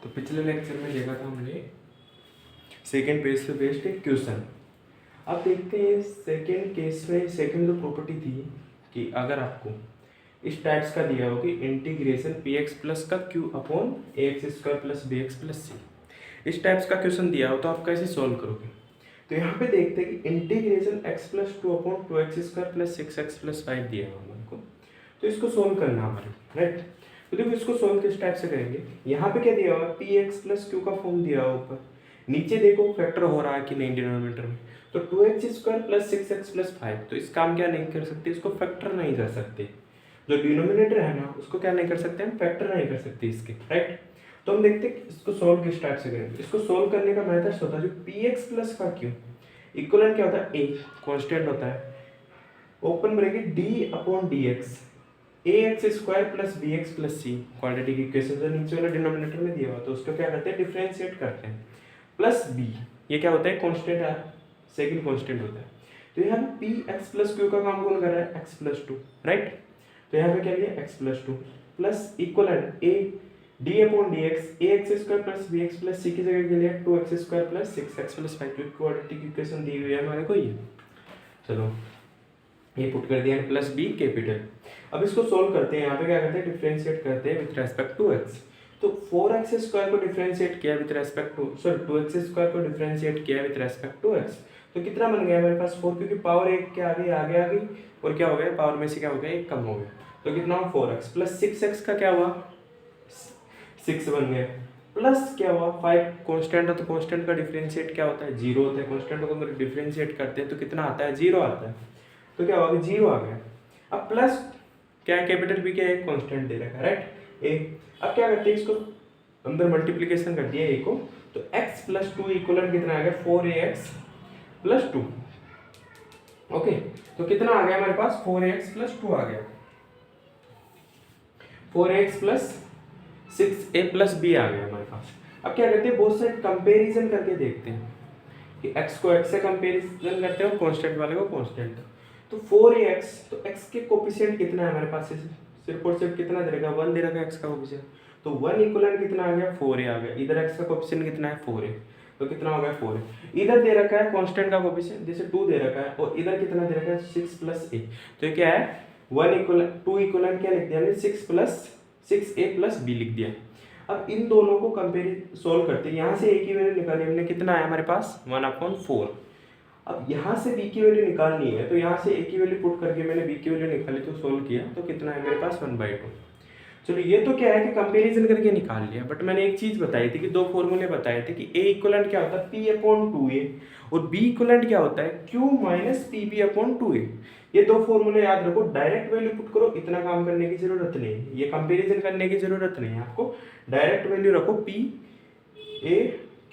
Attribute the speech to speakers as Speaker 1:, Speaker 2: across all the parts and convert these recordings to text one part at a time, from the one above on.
Speaker 1: तो पिछले लेक्चर में देखा था हमने सेकेंड पेज पे बेस्ड एक क्वेश्चन। अब देखते हैं सेकेंड केस में सेकेंड जो प्रॉपर्टी थी कि अगर आपको इस टाइप्स का दिया हो कि इंटीग्रेशन पी एक्स प्लस का Q upon A X square plus B X plus C, इस टाइप्स का क्वेश्चन दिया हो तो आप कैसे सॉल्व करोगे। तो यहाँ पे देखते हैं कि integration x plus two upon two x square plus six x plus five दिया हुआ हमारे को, तो इसको सोल्व करना हमारे राइट। तो देखो इसको सोल्व किस टाइप से करेंगे। यहाँ पे क्या दिया हुआ है, पी एक्स प्लस क्यू का फॉर्म दिया हुआ ऊपर, नीचे देखो फैक्टर हो रहा है कि नहीं डिनोमिनेटर में, तो two x square plus six x plus five, तो इस काम क्या नहीं कर सकते, इसको फैक्टर नहीं कर सकते। जो डिनोमिनेटर है ना उसको क्या नहीं कर सकते, हम फैक्टर नहीं कर सकते इसके राइट। तो हम देखते हैं इसको सोल्व किस टाइप से करेंगे। इसको सोल्व करने का मेथड होता है जो पी एक्स प्लस का क्यू इक्वलेंट क्या होता है, ए कांस्टेंट होता है, open bracket D upon D X A X square plus B X plus C, quadratic equation जो नीचे वाला डिनोमिनेटर में दिया हुआ तो उसको क्या करते हैं, डिफरेंशिएट करते हैं, प्लस बी ये क्या होता है, कांस्टेंट है, सेकंड कांस्टेंट होता है। तो यहाँ पे पी एक्स प्लस क्यू का काम कौन कर रहा है, एक्स प्लस टू राइट। तो यहाँ पे क्या लिया, X plus two plus equivalent A D upon D X A X square plus B X plus C की जगह के लिए two x square plus six x plus five, क्योंकि क्वाड्रेटिक इक्वेशन दी हुई है हमारे को ये। चलो ये पुट कर दिया प्लस बी कैपिटल। अब इसको सोल्व करते हैं, यहाँ पे क्या करते हैं, डिफरेंशिएट करते हैं विद रेस्पेक्ट टू एक्स। तो फोर एक्स स्क्वायर को डिफरेंशिएट किया with respect to, sorry two x square को डिफरेंशिएट किया विद रेस्पेक्ट टू एक्स, तो कितना बन गया मेरे पास फोर, क्योंकि पावर एक के आगे आगे आ गई और क्या हो गया, पावर में से क्या हो गया, एक कम हो गया, तो कितना हुआ four x plus six x का क्या हुआ, सिक्स बन गया, प्लस क्या हुआ फाइव, कांस्टेंट है तो कांस्टेंट का डिफरेंशिएट क्या होता है, जीरो होता है, कांस्टेंट को अगर डिफरेंशिएट करते हैं तो कितना आता है, जीरो आता है, तो क्या होगा, जीरो आ गया। अब प्लस क्या है, कैपिटल बी क्या है, कांस्टेंट दे रखा है राइट ए। अब क्या करते हैं, इसको अंदर मल्टीप्लिकेशन कर दिया ए को, तो x प्लस टू इक्वलेंट कितना आ गया, four A X plus to. Okay तो कितना आ गया हमारे पास, फोर एक्स प्लस टू आ गया, फोर एक्स प्लस सिक्स ए प्लस बी आ गया हमारे पास। अब क्या करते हैं, बहुत सारे कंपेरिजन करके देखते हैं कि x को x से कंपेरिजन करते हो, कांस्टेंट वाले को कांस्टेंट। तो 4x, तो x के कोफिशिएंट कितना है हमारे पास, सिर्फ और सिर्फ कितना दे रखा है, 1 दे रखा है x का कोफिशिएंट, तो 1 इक्वलेंट कितना आ गया, 4a आ गया। इधर x का कोफिशिएंट कितना है, 4a, तो कितना हो गया 4a। इधर दे रखा है कांस्टेंट का कोफिशिएंट जैसे 2 दे रखा है, और इधर कितना दे रखा है, 6 प्लस a, तो ये क्या है 1 इक्वलेंट 2 इक्वलेंट क्या लिख दिया हमने, 6 प्लस 6a प्लस b लिख दिया। अब इन दोनों को कंपेयर सोल्व करते हैं, यहाँ से a की वैल्यू निकाली हमने, कितना है हमारे पास 1/4। अब यहाँ से b की वैल्यू निकालनी है, तो यहाँ से a की वैल्यू पुट करके मैंने b की वैल्यू निकाली, तो सोल्व किया तो कितना है मेरे पास 1/2। चलो ये तो क्या है कि कंपैरिजन करके निकाल लिया, बट मैंने एक चीज बताई थी कि दो फॉर्मूले बताए थे कि a इक्वलेंट क्या होता है, p/2a, और b इक्वलेंट क्या होता है, q माइनस pb/2a। ये दो फॉर्मूले याद रखो, डायरेक्ट वैल्यू पुट करो, इतना काम करने की जरूरत नहीं है, ये कंपैरिजन करने की जरूरत नहीं है आपको, डायरेक्ट वैल्यू रखो, p a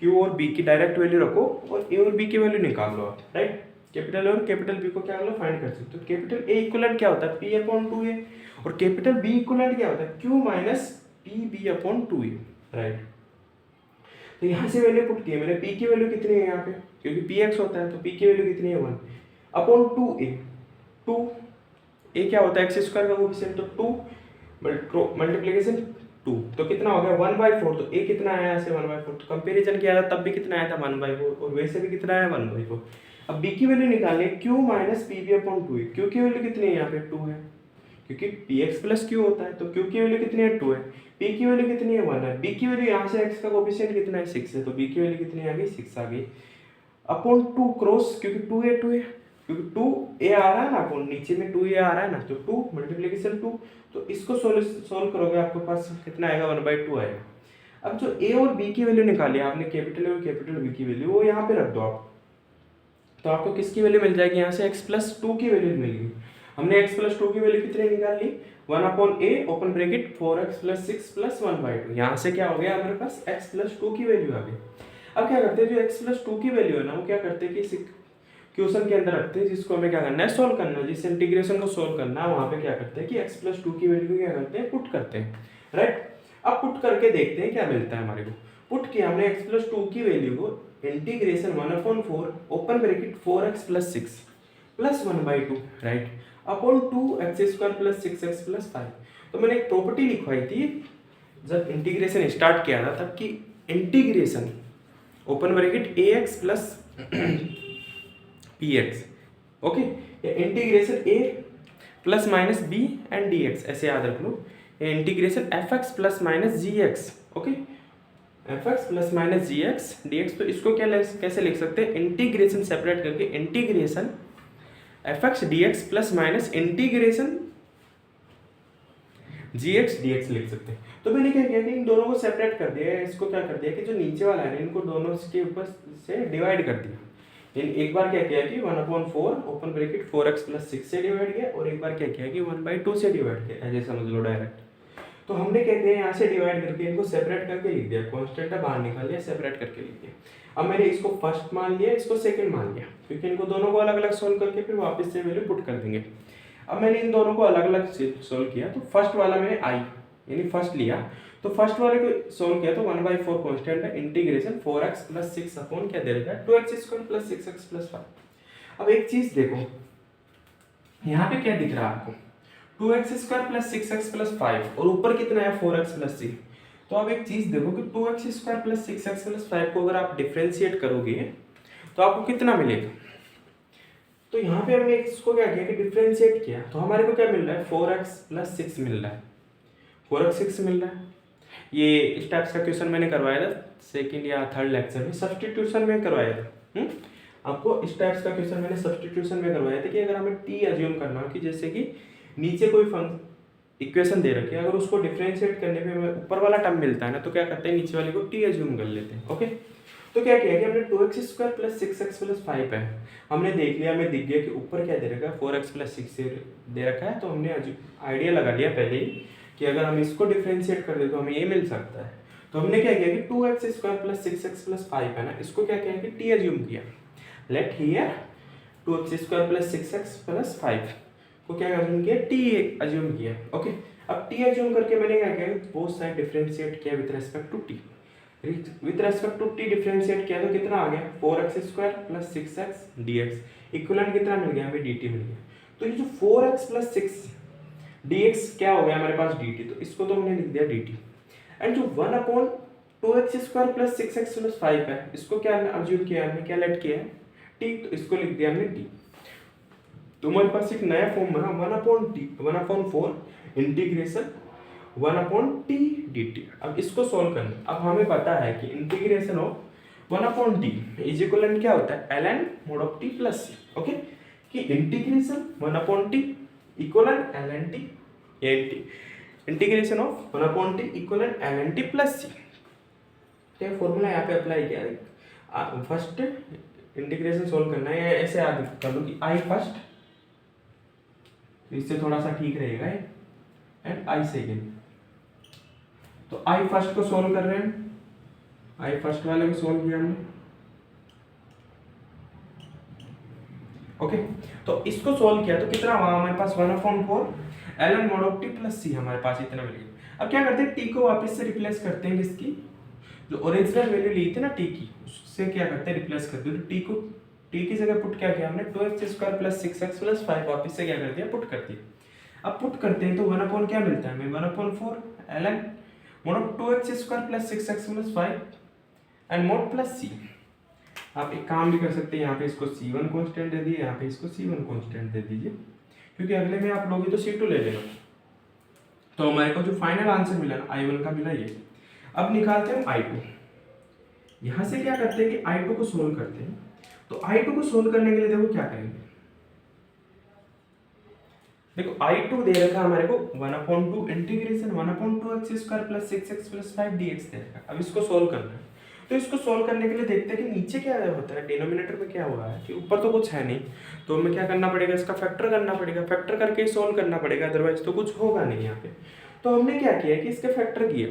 Speaker 1: q और b की डायरेक्ट वैल्यू रखो और a और b की वैल्यू निकाल लो आप राइट। कैपिटल और कैपिटल बी को क्या कर लो, फाइंड कर सकते हो। तो कैपिटल ए इक्वलेंट क्या होता है, p/2a, और कैपिटल बी इक्वलेंट क्या होता है, q माइनस pb/2a राइट। तो यहाँ से वैल्यू पुट की है मैंने, p की वैल्यू कितनी है यहाँ पे, क्योंकि px होता है तो p की वैल्यू कितनी है 1/2a। 2a क्या होता है, एक्स स्क्वायर का कोफिशिएंट, तो 2 मल्टीप्लिकेशन 2, तो कितना हो गया 1/4, तो a कितना आया यहाँ से 1/4, तो कंपैरिजन किया था तब भी कितना आया था 1/4, और वैसे भी कितना आया 1/4। अब b की वैल्यू निकालनी है, q माइनस pb/2a, q की वैल्यू कितनी है यहाँ पे 2 है, क्योंकि px प्लस q होता है, तो q की वैल्यू कितनी है 2 है, p की वैल्यू कितनी है 1 है, b की वैल्यू यहाँ से x का कोफिशिएंट कितना है 6 है, तो b की वैल्यू कितनी आ गई 6 आ गई, अपॉन 2 क्रॉस, क्योंकि 2a क्योंकि 2a आ रहा है ना, अपॉन नीचे में 2a आ रहा है ना, तो 2 मल्टीप्लिकेशन 2, तो इसको सोल्व करोगे आपके पास कितना आएगा 1/2 आएगा। अब जो a और b की वैल्यू निकाली आपने, कैपिटल a और कैपिटल b की वैल्यू, वो यहाँ पे रख दो आप, तो आपको किसकी वैल्यू मिल जाएगी, यहाँ से x प्लस 2 की वैल्यू मिलेगी। हमने x प्लस 2 की वैल्यू कितनी निकाल ली, 1/a open bracket 4x plus 6 plus 1/2, यहाँ से क्या हो गया हमारे पास x प्लस 2 की वैल्यू आ गई। अब क्या करते हैं, जो x प्लस 2 की वैल्यू है ना, वो क्या करते हैं कि क्वेश्चन के अंदर रखते हैं, जिसको हमें क्या करना है, सोल्व करना है, जिस इंटीग्रेशन को सोल्व करना है वहाँ पे क्या करते हैं कि x प्लस 2 की वैल्यू क्या करते हैं, पुट करते हैं राइट। अब पुट करके देखते हैं क्या मिलता है हमारे को। पुट किया हमने x प्लस 2 की वैल्यू को, integration 1/4 open bracket 4x plus 6 plus 1/2 right, upon 2x square plus 6x plus 5। तो मैंने एक प्रॉपर्टी लिखवाई थी जब इंटीग्रेशन स्टार्ट किया था तब की integration open bracket A X plus P X, okay, integration A plus minus B and D X, ऐसे याद रख लो, integration F X plus minus G X, okay, F X plus minus G X D X. तो इसको कैसे लिख सकते हैं, इंटीग्रेशन सेपरेट करके integration F X D X plus minus integration G X D X लिख सकते हैं। तो मैंने क्या किया कि इन दोनों को सेपरेट कर दिया, इसको क्या कर दिया कि जो नीचे वाला है इनको दोनों के ऊपर से डिवाइड कर दिया। एक बार क्या किया कि 1/4 ओपन ब्रैकेट 4x प्लस 6 से डिवाइड किया, और एक बार क्या किया कि 1/2 से डिवाइड किया, ऐसे समझ लो डायरेक्ट। तो हमने क्या किया, यहाँ से डिवाइड करके इनको सेपरेट करके लिख दिया, कांस्टेंट बाहर निकाल लिया, सेपरेट करके लिख दिया। अब मैंने इसको फर्स्ट मान लिया, इसको सेकंड मान लिया, क्योंकि इनको दोनों को अलग अलग सोल्व करके फिर वापस से वैल्यू पुट कर देंगे। अब मैंने इन दोनों को अलग अलग सोल्व किया, तो फर्स्ट वाला मैंने आई यानी फर्स्ट लिया, तो फर्स्ट वाले को सोल्व किया तो 1/4 कांस्टेंट है, इंटीग्रेशन 4x प्लस 6 अपॉन क्या दे रखा है 2x square plus 6x plus 5। अब एक चीज देखो, यहाँ पे क्या दिख रहा है आपको, 2x square plus 6x plus 5, और ऊपर कितना है 4x प्लस 6। तो अब एक चीज देखो कि 2x square plus 6x plus 5 को अगर आप डिफ्रेंशिएट करोगे तो आपको कितना मिलेगा। तो यहाँ पे हमने इसको क्या किया कि डिफ्रेंशिएट किया, तो हमारे को क्या मिल रहा है 4x प्लस 6 मिल रहा है, 4x 6 मिल रहा है। ये इस टाइप्स का क्वेश्चन मैंने करवाया था सेकंड या थर्ड लेक्चर में, सब्स्टिट्यूशन में करवाया था। आपको इस टाइप्स का क्वेश्चन मैंने सब्स्टिट्यूशन में करवाया था कि अगर हमें टी अज्यूम करना हो कि जैसे कि नीचे कोई इक्वेशन दे रखी है, अगर उसको डिफरेंशिएट करने पे हमें ऊपर वाला टर्म मिलता है ना, तो क्या करते हैं नीचे वाले को टी अज्यूम कर लेते हैं, ओके। तो क्या किया कि हमने 2x square plus 6x plus 5 है, हमने देख लिया, हमें दिख गया कि ऊपर क्या दे रखा है 4x प्लस 6 दे रखा है, तो हमने आइडिया लगा लिया पहले ही कि अगर हम इसको डिफरेंशिएट कर दे तो हमें ये मिल सकता है। तो हमने क्या किया कि 2x square plus 6x plus 5 है ना, इसको क्या किया कि टी अज्यूम किया, let here 2x square plus 6x plus 5 को क्या अज्यूम किया, टी अज्यूम किया, ओके। अब टी अज्यूम करके मैंने क्या किया, बोथ साइड डिफरेंशिएट किया with respect to T, with respect to T differentiate किया तो कितना आ गया 4x square plus 6x dx, equivalent कितना मिल गया हमें dt मिल गया। तो ये जो 4x प्लस 6 dx क्या हो गया हमारे पास dt, तो इसको तो हमने लिख दिया dt, एंड जो 1/2x square plus 6x plus 5 है, इसको क्या अज्यूम किया हमने, क्या लेट किया है t, तो इसको लिख दिया हमने t। तो हमारे पास एक नया फॉर्म बना 1/4 इंटीग्रेशन 1/t dt। अब इसको सॉल्व करना, अब हमें पता है कि integration of 1/t is equal क्या होता है ln mod of t plus c, okay, कि integration 1/t equal ln t, integration of 1/t equal ln t plus c। तो फॉर्मूला यहाँ पे अप्लाई किया है, फर्स्ट इंटीग्रेशन सॉल्व करना है, ऐसे याद कर लो कि आई फर्स्ट, इससे थोड़ा सा ठीक रहेगा, एंड आई सेकेंड। तो आई फर्स्ट को सॉल्व कर रहे हैं, आई फर्स्ट वाले को सॉल्व किया हमने, ओके। तो इसको सॉल्व किया तो कितना हुआ हमारे पास 1/4 ln mod of t plus c, हमारे पास इतना मिल गया। अब क्या करते हैं, t को वापस से रिप्लेस करते हैं, किसकी जो ओरिजिनल वैल्यू ली थी ना t की, उससे क्या करते हैं रिप्लेस करते हैं। तो t को t की जगह पुट क्या किया हमने 2x square plus 6x plus 5 वापस से क्या कर दिया पुट कर दिया। अब पुट करते हैं तो 1/4 क्या मिलता है हमें 1/4 ln mod of 2x square plus 6x plus 5 and mod plus c। आप एक काम भी कर सकते हैं, यहाँ पे इसको c1 कांस्टेंट दे दिए, यहाँ पे इसको c1 कांस्टेंट दे दीजिए, क्योंकि अगले में आप लोगे तो c2 ले लेना। तो हमारे को जो फाइनल आंसर मिला ना i1 का मिला ये। अब निकालते हैं i2, यहाँ से क्या करते हैं कि i2 को सोल्व करते हैं। तो i2 को सोल्व करने के लिए देखो क्या करेंगे, देखो i2 दे रखा हमारे को 1/2 integration 1/2x square plus 6x plus 5 dx दे रखा। अब इसको सोल्व करना है, तो इसको सोल्व करने के लिए देखते हैं कि नीचे क्या होता है, डिनोमिनेटर में क्या हुआ है कि ऊपर तो कुछ है नहीं, तो हमें क्या करना पड़ेगा, इसका फैक्टर करना पड़ेगा, फैक्टर करके ही सोल्व करना पड़ेगा, अदरवाइज तो कुछ होगा नहीं यहाँ पे। तो हमने क्या किया कि इसका फैक्टर किया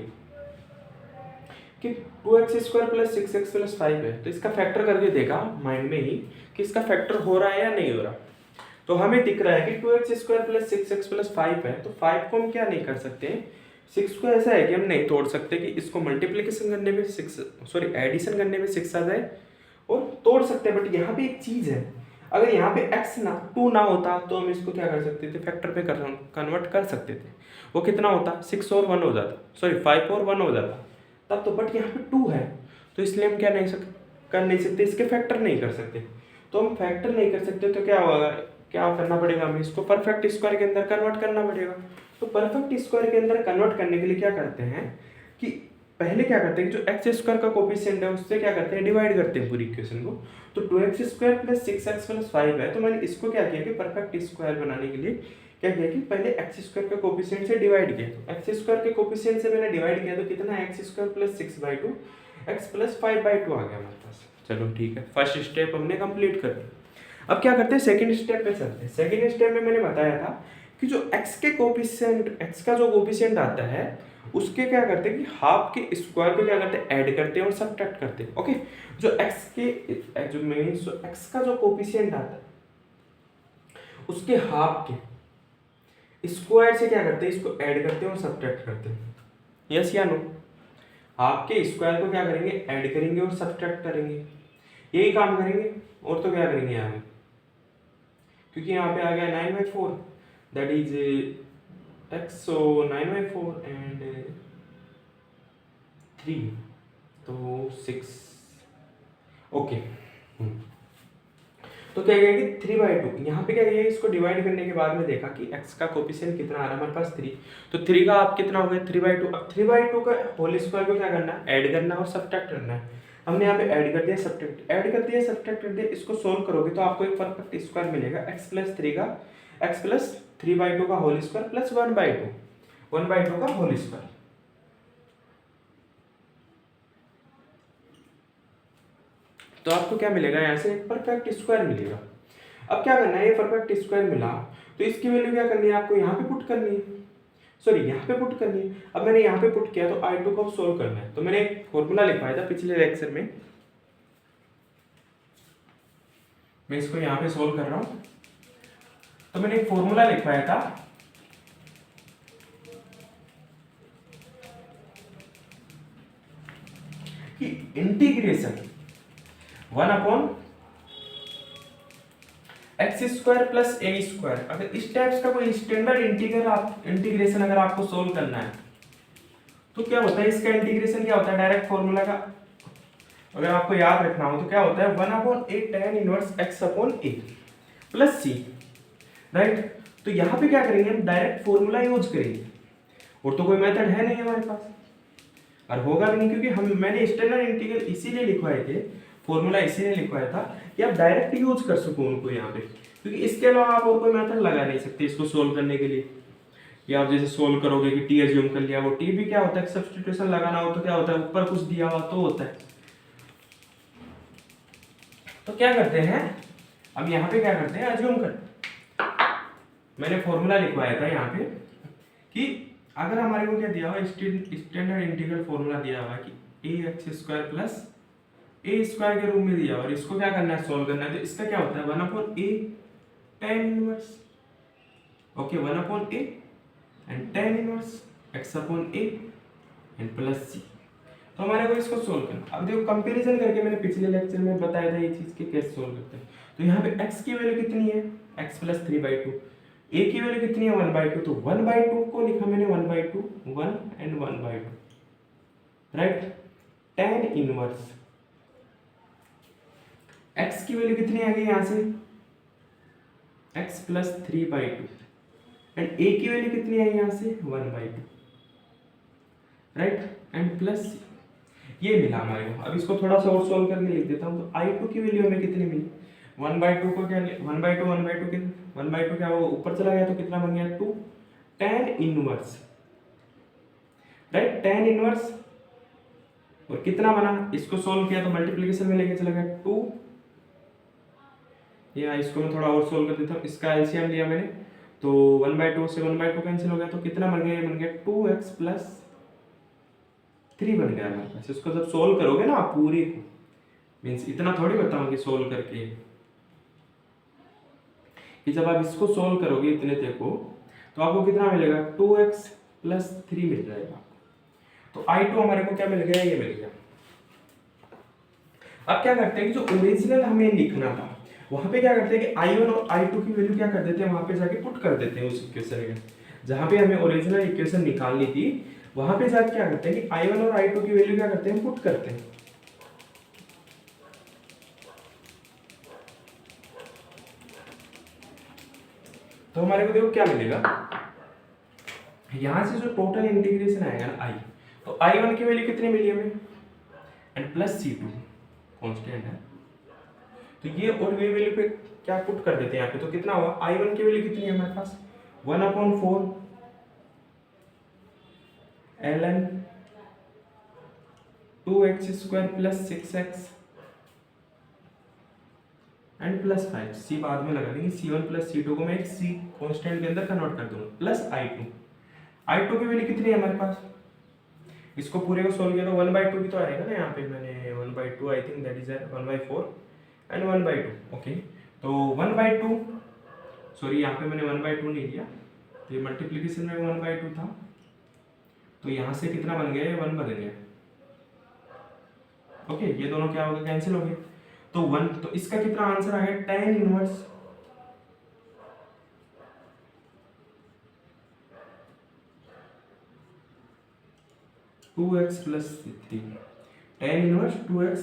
Speaker 1: कि 2x square plus 6x plus 5 है, तो इसका फैक्टर करके देखा माइंड में ही कि इसका फैक्टर हो रहा है या नहीं हो रहा। तो हमें दिख रहा है कि 2x square plus 6x plus 5 है, तो 5 को हम क्या नहीं कर सकते हैं, 6 को ऐसा है कि हम नहीं तोड़ सकते कि इसको मल्टीप्लिकेशन करने में एडिशन करने में 6 आ जाए और तोड़ सकते हैं। बट यहाँ पे एक चीज़ है, अगर यहाँ पे x ना 2 ना होता तो हम इसको क्या कर सकते थे, फैक्टर पे कन्वर्ट कर सकते थे। वो कितना होता, 6 और 1 हो जाता, सॉरी 5 और 1 हो जाता तब तो। बट यहाँ पे 2 है तो इसलिए हम क्या नहीं कर नहीं सकते, इसके फैक्टर नहीं कर सकते। तो हम फैक्टर नहीं कर सकते तो क्या होगा, क्या करना पड़ेगा, हमें इसको परफेक्ट स्क्वायर के अंदर कन्वर्ट करना पड़ेगा। तो परफेक्ट स्क्वायर के अंदर कन्वर्ट करने के लिए क्या करते हैं कि पहले क्या करते हैं कि जो एक्स स्क्वायर का कोफिशिएंट है उससे क्या करते हैं, डिवाइड करते हैं पूरी इक्वेशन को। तो 2x square plus 6x plus 5 है, तो मैंने इसको क्या किया कि परफेक्ट स्क्वायर बनाने के लिए क्या किया कि पहले एक्स स्क्वायर का कोफिशिएंट से डिवाइड किया। तो एक्स स्क्वायर के कोफिशिएंट से मैंने डिवाइड किया तो कितना, x square plus 6/2 x plus 5/2 आ गया हमारे पास। चलो ठीक है, फर्स्ट स्टेप हमने कंप्लीट कर दिया। अब क्या करते हैं, सेकंड स्टेप पे चलते हैं। सेकंड स्टेप में मैंने बताया था कि जो x के कोफिशिएंट, x का जो कोफिशिएंट आता है उसके क्या करते हैं कि हाफ के स्क्वायर को क्या करते हैं, ऐड करते हैं और सबट्रैक्ट करते हैं। ओके, जो x के जो मींस जो x का जो कोफिशिएंट आता है उसके हाफ के स्क्वायर से क्या करते हैं, इसको ऐड करते हैं और सबट्रैक्ट करते हैं। यस या नो, हाफ के स्क्वायर को क्या करेंगे, ऐड करेंगे और सबट्रैक्ट करेंगे, यही काम करेंगे। और तो क्या करेंगे यहाँ पे, क्योंकि यहाँ पे आ गया 9/4 that is x, so 9/4 and 3 तो 6। ओके, तो क्या किया कि 3/2 यहाँ पे क्या किया, इसको डिवाइड करने के बाद में देखा कि x का कोफिशिएंट कितना आ रहा है हमारे पास 3, तो 3 का आप कितना हो गया 3/2। अब 3/2 का होल स्क्वायर को क्या करना है, ऐड करना और सबट्रैक्ट करना है। हमने यहाँ पे ऐड कर दिया, सब्ट्रैक्ट कर दिया। इसको सोल्व करोगे तो आपको एक परफेक्ट स्क्वायर मिलेगा, x प्लस 3 का, x प्लस 3/2 का होल स्क्वायर प्लस 1/2 का होल स्क्वायर। तो आपको क्या मिलेगा, यहाँ से एक परफेक्ट स्क्वायर मिलेगा। अब क्या करना है, ये परफेक्ट स्क्वायर मिला तो इसकी वैल्यू क्या करनी है, आपको यहाँ पे पुट करनी है, सॉरी यहाँ पे पुट करनी है। अब मैंने यहाँ पे पुट किया तो I2 को सोल्व करना है। तो मैंने एक फॉर्मूला लिखवाया था पिछले लेक्चर में, मैं इसको यहाँ पे सोल्व कर रहा हूँ। तो मैंने एक फॉर्मूला लिखवाया था कि इंटीग्रेशन 1/x² प्लस a²। अगर इस टाइप्स का कोई स्टैंडर्ड इंटीग्रेशन अगर आपको सोल्व करना है तो क्या होता है, इसका इंटीग्रेशन क्या होता है, डायरेक्ट फॉर्मूला का अगर आपको याद रखना हो तो क्या होता है 1/a tan inverse x/a plus c, right. तो यहाँ पे क्या करेंगे, हम डायरेक्ट फॉर्मूला यूज करेंगे, और तो कोई मेथड है नहीं हमारे पास और होगा भी नहीं, क्योंकि मैंने स्टैंडर्ड इंटीग्रल इसीलिए लिखवाए थे, फॉर्मूला इसीलिए लिखवाया था कि आप डायरेक्ट यूज कर सको उनको यहाँ पे, क्योंकि इसके अलावा आप और कोई मेथड लगा नहीं सकते इसको सोल्व करने के लिए। या आप जैसे सोल्व करोगे कि टी एज्यूम कर लिया, वो टी भी क्या होता है, सब्स्टिट्यूशन लगाना हो तो क्या होता है, ऊपर कुछ दिया हुआ तो होता है। तो क्या करते हैं, अब यहाँ पे क्या करते हैं, एज्यूम करते हैं। मैंने फॉर्मूला लिखवाया था यहाँ पे कि अगर हमारे को क्या दिया हुआ, स्टैंडर्ड इंटीग्रल फॉर्मूला दिया हुआ है कि ax² प्लस a² के रूप में दिया, और इसको क्या करना है, सोल्व करना है। तो इसका क्या होता है 1/a tan inverse, okay 1/a and tan inverse x/a and plus c। तो हमारे को इसको सोल्व करना। अब देखो कंपैरिजन करके मैंने पिछले लेक्चर में बताया था ये चीज के कैसे सोल्व करते हैं। तो यहाँ पे x की वैल्यू कितनी है, x प्लस 3/2, a की वैल्यू कितनी है 1/2, तो 1/2 को लिखा मैंने 1/2, 1 and 1/2, right. tan inverse x की वैल्यू कितनी आ गई यहाँ से, x प्लस 3/2 एंड a की वैल्यू कितनी आई यहाँ से 1/2, राइट, एंड प्लस c, ये मिला हमारे को। अब इसको थोड़ा सा और सोल्व करके लिख देता हूँ। तो I2 की वैल्यू हमें कितनी मिली, 1/2 को क्या 1/2 क्या वो ऊपर चला गया तो कितना बन गया 2 tan inverse, right, tan inverse, और कितना बना, इसको सोल्व किया तो मल्टीप्लिकेशन में लेके चला गया 2, या इसको मैं थोड़ा और सोल्व कर देता हूँ। इसका एलसीएम लिया मैंने तो 1/2 से 1/2 कैंसिल हो गया, तो कितना बन गया, ये बन गया 2x प्लस 3 बन गया हमारे पास। इसको जब सोल्व करोगे ना आप पूरी को, मीन्स इतना थोड़ी बताऊंगी सोल्व करके, कि जब आप इसको सोल्व करोगे इतने तक को तो आपको कितना मिलेगा 2x प्लस 3 मिल जाएगा। तो I2 हमारे को क्या मिल गया, ये मिल गया। अब क्या करते हैं कि जो ओरिजिनल हमें लिखना था, वहाँ पे क्या करते हैं कि I1 और I2 की वैल्यू क्या कर देते हैं, वहाँ पे जाके पुट कर देते हैं उस इक्वेशन में, जहाँ पे हमें ओरिजिनल इक्वेशन निकालनी थी वहाँ पे जाके क्या करते हैं कि I1 और I2 की वैल्यू क्या करते हैं, पुट करते हैं। तो हमारे को देखो क्या मिलेगा, यहाँ से जो टोटल इंटीग्रेशन आएगा ना I, तो I1 की वैल्यू कितनी मिली हमें, एंड प्लस C2 कांस्टेंट है, तो ये और वे वैल्यू पे क्या पुट कर देते हैं यहाँ पे, तो कितना हुआ, I1 की वैल्यू कितनी है हमारे पास 1/4 ln 2x² plus 6x and plus 5, सी बाद में लगा देंगे, C1 प्लस C2 को मैं एक C कांस्टेंट के अंदर कन्वर्ट कर दूंगा, प्लस I2 की वैल्यू कितनी है हमारे पास, इसको पूरे को सोल्व किया तो 1/2 भी तो आएगा ना, यहाँ पे मैंने 1/2 I think that is 1/4 and 1/2, okay. तो 1/2, सॉरी यहाँ पे मैंने 1/2 नहीं लिया, तो ये मल्टीप्लिकेशन में 1/2 था, तो यहाँ से कितना बन गया, 1 बन गया, ओके। ये दोनों क्या हो गए, कैंसिल हो गए, तो 1, तो इसका कितना आंसर आ गया, tan inverse 2x plus 3, tan inverse 2x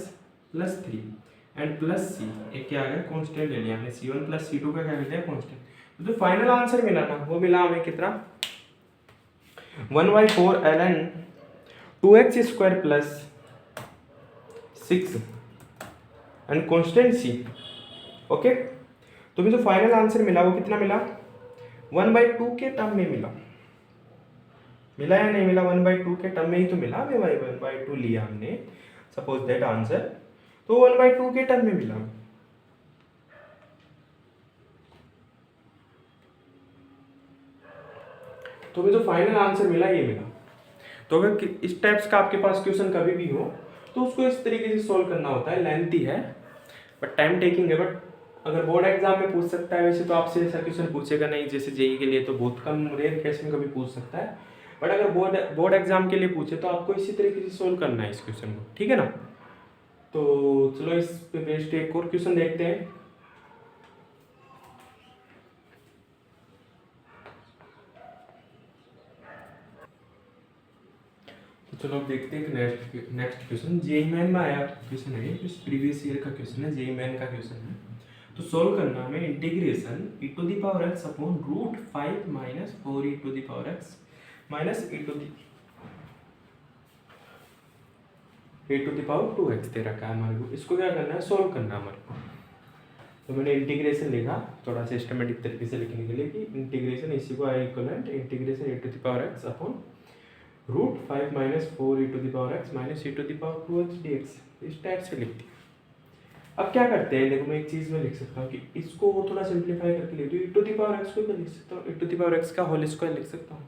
Speaker 1: plus 3 and plus c, एक क्या आ गया, कांस्टेंट ले लिया हमने, C1 प्लस C2 का क्या मिल गया, कांस्टेंट। तो फाइनल आंसर मिला ना, वो मिला हमें कितना, 1/4 ln 2x² plus 6 and constant c, okay. तो मुझे जो फाइनल आंसर मिला वो कितना मिला, 1/2 के टर्म में मिला या नहीं मिला, 1/2 के टर्म में ही तो मिला हमें, 1/2 लिया हमने, सपोज दैट आंसर, तो 1/2 के टर्म में मिला। तो मुझे जो फाइनल आंसर मिला ये मिला। तो अगर इस टाइप्स का आपके पास क्वेश्चन कभी भी हो तो उसको इस तरीके से सॉल्व करना होता है, लेंथी है बट टाइम टेकिंग है, बट अगर बोर्ड एग्जाम में पूछ सकता है, वैसे तो आपसे ऐसा क्वेश्चन पूछेगा नहीं, जैसे जेई के लिए तो बहुत कम रेयर केस में कभी पूछ सकता है, बट अगर बोर्ड एग्जाम के लिए पूछे तो आपको इसी तरीके से सोल्व करना है इस क्वेश्चन को, ठीक है ना। तो चलो इस पे बेस्ड एक और क्वेश्चन देखते हैं। तो चलो अब देखते हैं नेक्स्ट क्वेश्चन, जेई मेन में आया क्वेश्चन है, प्रीवियस ईयर का क्वेश्चन है, जेई मेन का क्वेश्चन है। तो सोल्व करना हमें integration e⁴x upon √5 minus 4e⁴x minus e⁴2x दे रखा है हमारे को, इसको क्या करना है, सोल्व करना है हमारे को। तो मैंने इंटीग्रेशन लिखा थोड़ा सिस्टमेटिक तरीके से लिखने के लिए कि इंटीग्रेशन इसी को I equivalent integration e⁴x upon √5 minus 4e⁴x minus e⁴2x dx, इस टाइप से लिखती है। अब क्या करते हैं, देखो मैं एक चीज़ में लिख सकता हूँ कि इसको थोड़ा सिंप्लीफाई करके लिख दूँ, e⁴x को मैं लिख सकता हूँ, e⁴x का होल स्क्वायर लिख सकता हूँ।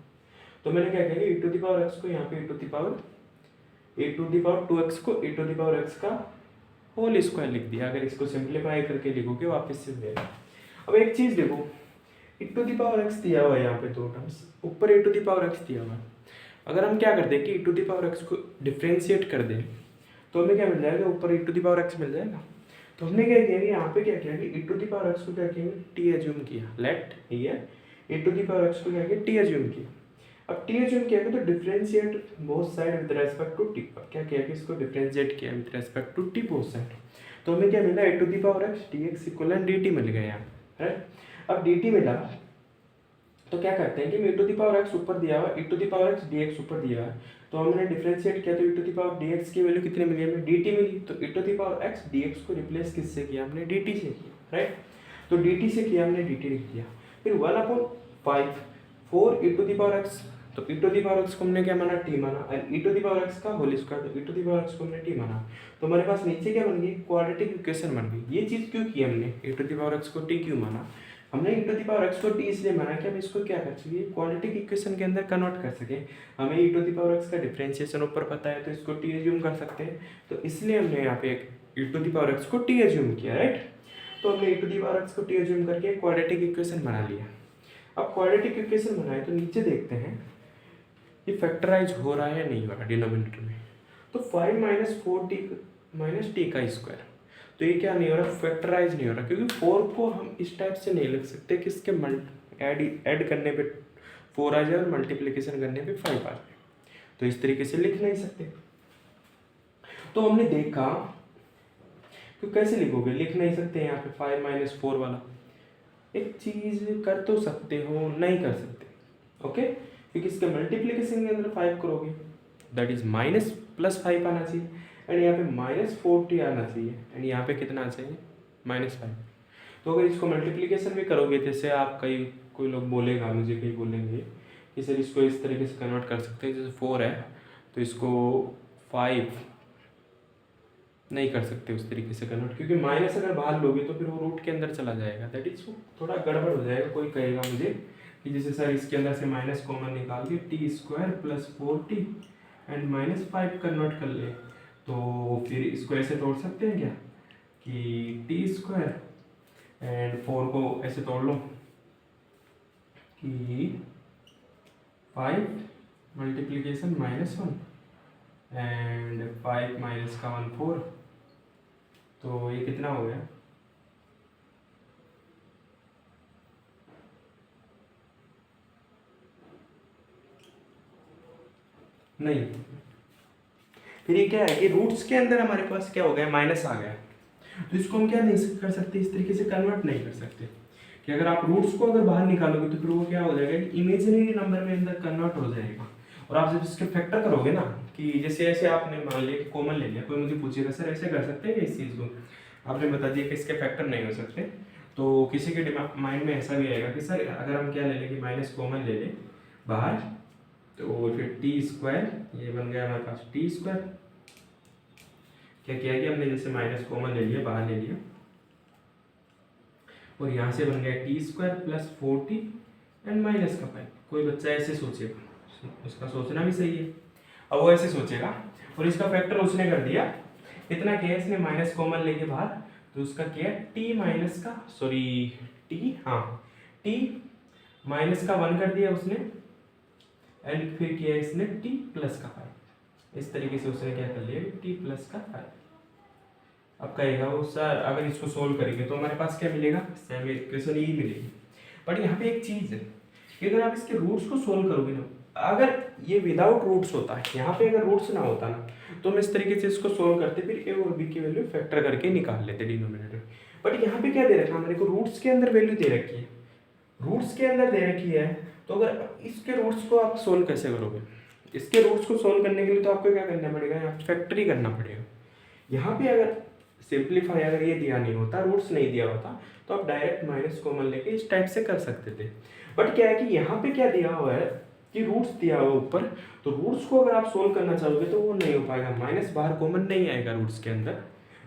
Speaker 1: तो मैंने क्या किया, e⁴x को यहाँ पे e⁴2x को e⁴x का होल स्क्वायर लिख दिया। अगर इसको सिंप्लीफाई करके लिखोगे वापस से मिलेगा। अब एक चीज़ देखो, e⁴x दिया हुआ है यहाँ पे दो टर्म्स, ऊपर e⁴x दिया हुआ है। अगर हम क्या करते हैं कि e⁴x को डिफ्रेंशिएट कर दें तो हमें क्या मिल जाएगा, ऊपर e⁴x मिल जाएगा। तो हमने क्या किया कि यहाँ पे क्या किया कि e⁴x को क्या किया, t एज्यूम किया, लेट हियर e⁴x को क्या किया, t एज्यूम किया। अब t एज्यूम किया तो differentiate both side with respect to t, क्या किया कि इसको डिफरेंशिएट किया with respect to t both side, तो हमें क्या मिला, e⁴x dx इक्वल dt मिल गया यहाँ, राइट। अब dt मिला तो क्या करते हैं कि e⁴x ऊपर दिया हुआ, e⁴x dx ऊपर दिया है, तो हमने डिफरेंशिएट किया तो e⁴dx की वैल्यू कितनी मिली हमें, dt मिली। तो e⁴x dx को रिप्लेस किससे किया हमने, dt से किया, राइट। तो dt से किया हमने, dt लिख दिया। फिर 1/5 4 e⁴x, तो e⁴x को हमने क्या माना, t माना, और e⁴x का होल स्क्वायर, तो e⁴x को हमने t माना। तो हमारे पास नीचे क्या बन गई, क्वाड्रेटिक इक्वेशन बन गई। ये चीज़ क्यों की हमने, e⁴x को t क्यों माना, हमने e⁴x को t इसलिए माना कि हम इसको क्या कर सके, क्वाड्रेटिक इक्वेशन के अंदर कन्वर्ट कर सके। हमें e⁴x का डिफरेंशिएशन ऊपर पता है तो इसको t एज्यूम कर सकते हैं, तो इसलिए हमने यहाँ पे e⁴x को t एज्यूम किया, राइट। तो हमने e⁴x को t एज्यूम करके क्वाड्रेटिक इक्वेशन बना लिया। अब क्वाड्रेटिक इक्वेशन बनाए तो नीचे देखते हैं ये फैक्टराइज हो रहा है नहीं हो रहा डिनोमिनेटर में। तो 5 माइनस 4t माइनस t का स्क्वायर, तो ये क्या नहीं हो रहा, फैक्टराइज नहीं हो रहा, क्योंकि 4 को हम इस टाइप से नहीं लिख सकते कि इसके ऐड करने पे 4 आ जाए और मल्टीप्लिकेशन करने पे 5 आ जाए, तो इस तरीके से लिख नहीं सकते। तो हमने देखा तो कैसे लिखोगे, लिख नहीं सकते यहाँ पे 5 - 4 वाला। एक चीज कर तो सकते हो, नहीं कर सकते, ओके, क्योंकि इसके मल्टीप्लिकेशन के अंदर 5 करोगे, दैट इज माइनस प्लस 5 आना चाहिए, एंड यहाँ पे -40 आना चाहिए, एंड यहाँ पे कितना आना चाहिए, -5। तो अगर इसको मल्टीप्लिकेशन भी करोगे, जैसे आप कोई लोग बोलेगा, मुझे कहीं बोलेंगे कि सर इसको इस तरीके से कन्वर्ट कर सकते हैं, जैसे 4 है तो इसको 5 नहीं कर सकते उस तरीके से कन्वर्ट, क्योंकि माइनस अगर बाहर लोगे तो फिर वो रूट के अंदर चला जाएगा, दैट इज थोड़ा गड़बड़ हो जाएगा। कोई कहेगा मुझे कि जैसे सर इसके अंदर से माइनस कॉमन निकाल के t² + 40 एंड -5 कन्वर्ट कर ले, तो फिर इसको ऐसे तोड़ सकते हैं क्या कि t² एंड 4 को ऐसे तोड़ लो कि 5 मल्टीप्लिकेशन -1 एंड 5 माइनस का 1 4, तो ये कितना हो गया, नहीं, फिर ये क्या है कि रूट्स के अंदर हमारे पास क्या हो गया, माइनस आ गया, तो इसको हम क्या नहीं कर सकते, इस तरीके से कन्वर्ट नहीं कर सकते कि अगर आप रूट्स को अगर बाहर निकालोगे तो फिर वो क्या हो जाएगा कि इमेजिनरी नंबर में अंदर कन्वर्ट हो जाएगा। और आप जब इसके फैक्टर करोगे ना, कि जैसे ऐसे आपने मान लिया कि कॉमन ले लिया, कोई मुझे पूछेगा सर ऐसे कर सकते हैं इस चीज़ को, आपने बता दिया कि इसके फैक्टर नहीं हो सकते, तो किसी के माइंड में ऐसा भी आएगा कि सर अगर हम क्या ले लें कि माइनस कॉमन ले लें बाहर, तो फिर t², ये बन गया हमारे पास t², क्या किया कि हमने जैसे माइनस कॉमन ले लिया, बाहर ले लिया, और यहाँ से बन गया t² + 40 एंड माइनस का 5। कोई बच्चा ऐसे सोचेगा, उसका सोचना भी सही है, अब वो ऐसे सोचेगा और इसका फैक्टर उसने कर दिया, कितना किया इसने, माइनस कॉमन लेके बाहर, तो उसका किया t माइनस का t -1 कर दिया उसने, एंड फिर किया इसने t + का 5, इस तरीके से उसने क्या कर लिया t + का 5। अब कहेगा वो सर अगर इसको सोल्व करेंगे तो हमारे पास क्या मिलेगा, सेम इक्वेशन ही मिलेगी। बट यहाँ पे एक चीज़ है कि अगर आप इसके रूट्स को सोल्व करोगे ना, अगर ये विदाउट रूट्स होता है, यहाँ पे अगर रूट्स ना होता ना, तो हम इस तरीके से इसको सोल्व करते, फिर a और b की वैल्यू फैक्टर करके निकाल लेते डिनोमिनेटर। बट यहाँ पे क्या दे रखा है हमारे को, रूट्स के अंदर वैल्यू दे रखी है, रूट्स के अंदर दे रखी है, तो अगर इसके रूट्स को आप सोल्व कैसे करोगे, इसके रूट्स को सोल्व करने के लिए तो आपको क्या करना पड़ेगा, यहाँ फैक्टर ही करना पड़ेगा। यहाँ पे अगर सिंप्लीफाई अगर ये दिया नहीं होता, रूट्स नहीं दिया होता, तो आप डायरेक्ट माइनस कॉमन लेके इस टाइप से कर सकते थे। बट क्या है कि यहाँ पे क्या दिया हुआ है कि रूट्स दिया हुआ ऊपर, तो रूट्स को अगर आप सोल्व करना चाहोगे तो वो नहीं हो पाएगा, माइनस बाहर कॉमन नहीं आएगा रूट्स के अंदर।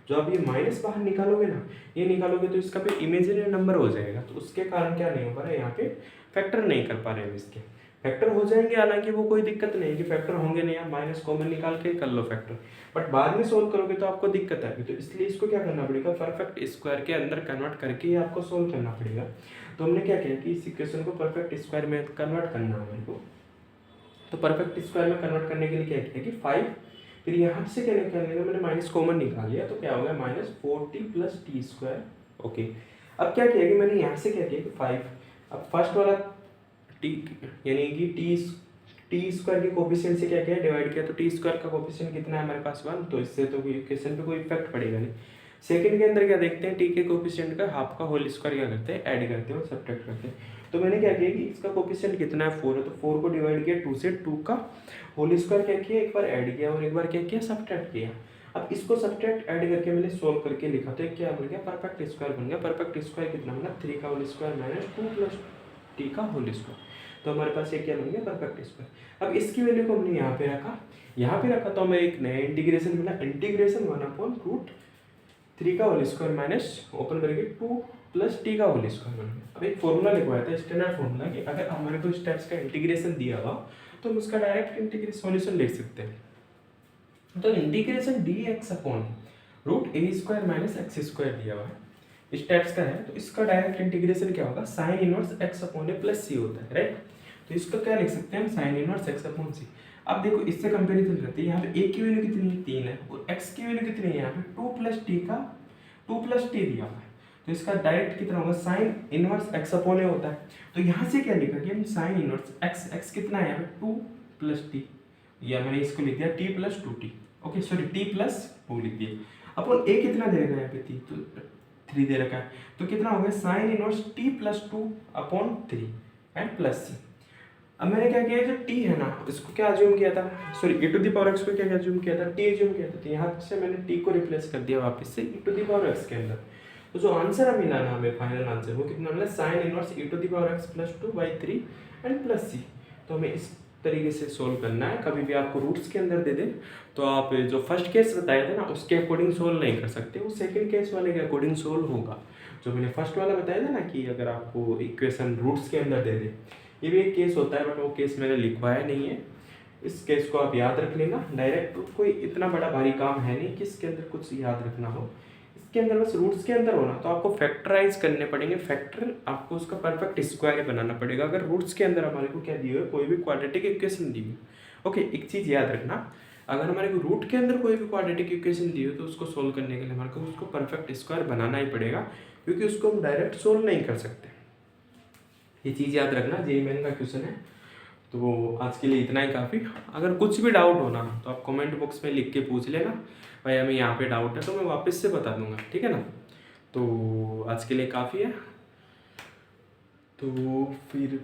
Speaker 1: जो आप ये माइनस बाहर निकालोगे ना, ये निकालोगे तो इसका पे इमेजिनरी नंबर हो जाएगा, तो उसके कारण क्या नहीं हो पा रहा है, यहाँ पे फैक्टर नहीं कर पा रहे हैं। इसके फैक्टर हो जाएंगे, हालांकि वो कोई दिक्कत नहीं है कि फैक्टर होंगे नहीं, आप माइनस कॉमन निकाल के कर लो फैक्टर, बट बाद में सोल्व करोगे तो आपको दिक्कत आएगी, तो इसलिए इसको क्या करना पड़ेगा, परफेक्ट स्क्वायर के अंदर कन्वर्ट करके ही आपको सोल्व करना पड़ेगा। तो हमने क्या किया कि इस इक्वेशन को परफेक्ट स्क्वायर में कन्वर्ट करना है मेरे को, तो परफेक्ट स्क्वायर में कन्वर्ट करने के लिए क्या किया कि 5, फिर यहाँ से क्या निकालने, मैंने माइनस कॉमन निकाल लिया, तो क्या हो गया -40 + t²। ओके, अब क्या किया कि मैंने यहाँ से क्या किया कि 5, अब फर्स्ट वाला t यानी कि t² के कोफिशिएंट से क्या किया, डिवाइड किया, तो t² का कोफिशिएंट कितना है हमारे पास 1, तो इससे तो इक्वेशन पे कोई इफेक्ट पड़ेगा नहीं। सेकंड के अंदर क्या देखते हैं, t के कोफिशिएंट का हाफ का होल स्क्वायर क्या करते हैं, ऐड करते हैं और सब्ट्रैक्ट करते हैं। तो मैंने क्या किया कि इसका कोफिशिएंट कितना है 4 है, तो 4 को डिवाइड किया 2 से, 2 का होल स्क्वायर क्या किया, एक बार ऐड किया और एक बार क्या किया, सब्ट्रैक्ट किया। अब इसको सब्ट्रैक्ट ऐड करके मैंने सोल्व करके लिखा, तो क्या बन गया, परफेक्ट स्क्वायर बन गया। परफेक्ट स्क्वायर कितना बना, 3 का होल स्क्वायर - 2 + t का होल स्क्वायर, तो हमारे पास ये क्या बन गया, परफेक्ट स्क्वायर। अब इसकी वैल्यू को हमने यहाँ पे रखा, तो हमें एक नया इंटीग्रेशन मिला, इंटीग्रेशन 1/√3 का होल स्क्वायर माइनस ओपन करके 2 + t का होल स्क्वायर बन गया। अब एक फॉर्मूला लिखवाया था, स्टैंडर्ड फॉर्मूला, कि अगर हमारे को इस टाइप्स का इंटीग्रेशन दिया हुआ तो हम उसका डायरेक्ट इंटीग्रेशन सॉल्यूशन लिख सकते हैं। तो इंटीग्रेशन dx/√a² - x² दिया हुआ है, इस टाइप्स का है, तो इसका डायरेक्ट इंटीग्रेशन क्या होगा, sin इनवर्स x/a + c होता है, राइट। तो इसको क्या लिख सकते हैं हम, sin इनवर्स x/c। अब देखो इससे कंपैरिजन करते हैं, यहाँ पे a की वैल्यू कितनी है, 3 है, और x की वैल्यू कितनी है यहाँ पे 2 + t का टू प्लस टी दिया हुआ है, तो इसका डायरेक्ट कितना होगा, साइन इनवर्स एक्स अपॉन ए होता है। तो यहाँ से क्या लिखा कि हम साइन इनवर्स एक्स, एक्स कितना है यहाँ पे टू प्लस टी, या मैंने इसको लिख दिया T plus to T, okay sorry T plus to लिख दिया। अपन ए कितना दे रखा है यहाँ पे थी, तो 3 दे रखा है, तो कितना हो गया sine inverse T plus two upon 3 and plus C. अब मैंने क्या किया, जो टी है ना इसको क्या अज्यूम किया था, sorry e to the power x को क्या अज्यूम किया था, t अज्यूम किया था, तो यहाँ से मैंने t को रिप्लेस कर दिया वापस से e to the power x के अंदर। तो जो आंसर हमें मिला ना, हमें फाइनल आंसर वो कितना मिला, sine inverse e to the power x plus 2/3 and plus C. तो हमें इस तरीके से सोल्व करना है। कभी भी आपको रूट्स के अंदर दे दे तो आप जो फर्स्ट केस बताए थे ना उसके अकॉर्डिंग सोल्व नहीं कर सकते, वो सेकंड केस वाले के अकॉर्डिंग सोल्व होगा। जो मैंने फर्स्ट वाला बताया था ना कि अगर आपको इक्वेशन रूट्स के अंदर दे दे, ये भी एक केस होता है, बट वो केस मैंने लिखवाया नहीं है। इस केस को आप याद रख लेना, डायरेक्ट कोई इतना बड़ा भारी काम है नहीं कि इसके अंदर कुछ याद रखना हो। इसके अंदर बस रूट्स के अंदर होना, तो आपको फैक्टराइज करने पड़ेंगे, फैक्टर आपको उसका परफेक्ट स्क्वायर ही बनाना पड़ेगा। अगर रूट्स के अंदर हमारे को क्या दिए हुए, कोई भी क्वाड्रेटिक इक्वेशन दी हुई, ओके एक चीज़ याद रखना, अगर हमारे को रूट के अंदर कोई भी क्वाड्रेटिक इक्वेशन दी हो तो उसको सोल्व करने के लिए हमारे को उसको परफेक्ट स्क्वायर बनाना ही पड़ेगा, क्योंकि उसको हम डायरेक्ट सोल्व नहीं कर सकते। ये चीज़ याद रखना, जेईई मेन का क्वेश्चन है। तो आज के लिए इतना ही काफ़ी। अगर कुछ भी डाउट हो ना तो आप कमेंट बॉक्स में लिख के पूछ लेना, भाई हमें यहाँ पे डाउट है, तो मैं वापस से बता दूंगा, ठीक है ना। तो आज के लिए काफ़ी है, तो फिर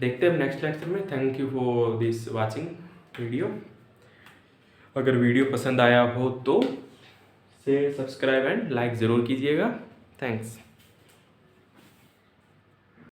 Speaker 1: देखते हैं नेक्स्ट लेक्चर में। Thank you for this watching video. अगर वीडियो पसंद आया हो तो शेयर, सब्सक्राइब एंड लाइक ज़रूर कीजिएगा। थैंक्स।